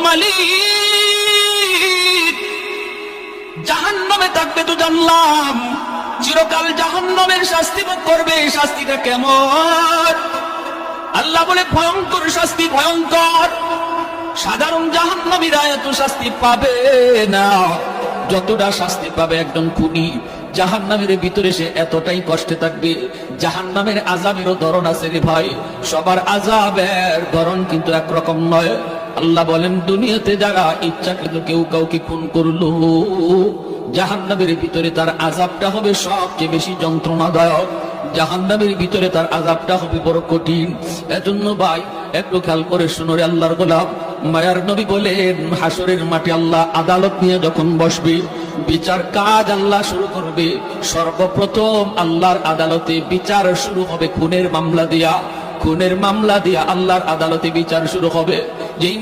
মালিক, জাহান্নামে থাকবে তো জানলাম, চিরকাল জাহান্নামের শাস্তি ভোগ করবে। শাস্তিটা কেমন? আল্লাহ বলে ভয়ঙ্কর শাস্তি, ভয়ঙ্কর। সাধারণ জাহান্নামীরা এত শাস্তি পাবে না যতটা শাস্তি পাবে একজন খুনি। জাহান্নামের ভিতরে সে এতটাই কষ্টে থাকবে। জাহান্নামের আযাবেরও ধরন আছে রে ভাই, সবার আযাবের ধরন কিন্তু একরকম নয়। আল্লাহ বলেন দুনিয়াতে যারা ইচ্ছাকৃত কেউ কাউকে খুন করলো, জাহান্নামের ভিতরে তার আযাবটা হবে সবচেয়ে বেশি যন্ত্রণাদায়ক। জাহান্নামের ভিতরে তার আযাবটা হবে বড় কঠিন। এজন্য ভাই একটু খেয়াল করে শুনো রে আল্লাহর গোলাম। মায়ার নবী বলেন হাসরের মাঠে আল্লাহ আদালত নিয়ে যখন বসবে, বিচার কাজ আল্লাহ শুরু করবে, সর্বপ্রথম আল্লাহর আদালতে বিচার শুরু হবে খুনের মামলা দিয়া। খুনের মামলা দিয়া আল্লাহর আদালতে বিচার শুরু হবে। যেই